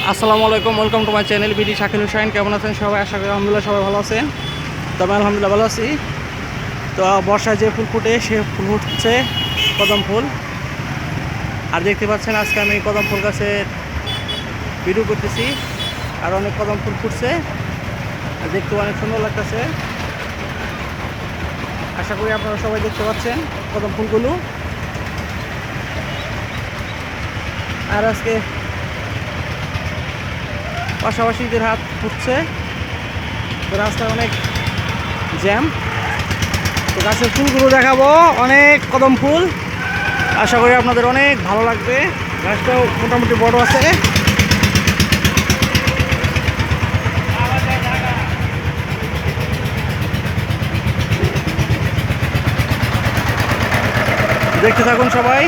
আসসালামু আলাইকুম, welcome to my channel BD Shakil Hussain. কেমন আছেন সবাই? আশা করি আলহামদুলিল্লাহ সবাই ভালো আছেন। তো আমি আলহামদুলিল্লাহ ভালো আছি। তো বর্ষায় যে ফুল ফুটে সে ফুল ফুটছে কদম ফুল। আর দেখতে পাচ্ছেন আজকে আমি কদম ফুল গাছের ভিডিও করতেছি। আর অনেক কদম ফুল ফুটছে, আর দেখতে অনেক সুন্দর লাগতেছে। আশা করি আপনারা সবাই দেখতে পাচ্ছেন কদম ফুলগুলো। আর আজকে পাশাপাশি ঈদের হাত ফুটছে, তো রাস্তায় অনেক জ্যাম। তো গাছের ফুলগুলো দেখাবো, অনেক কদম ফুল। আশা করি আপনাদের অনেক ভালো লাগবে। গাছটাও মোটামুটি বড় আছে। দেখতে থাকুন সবাই।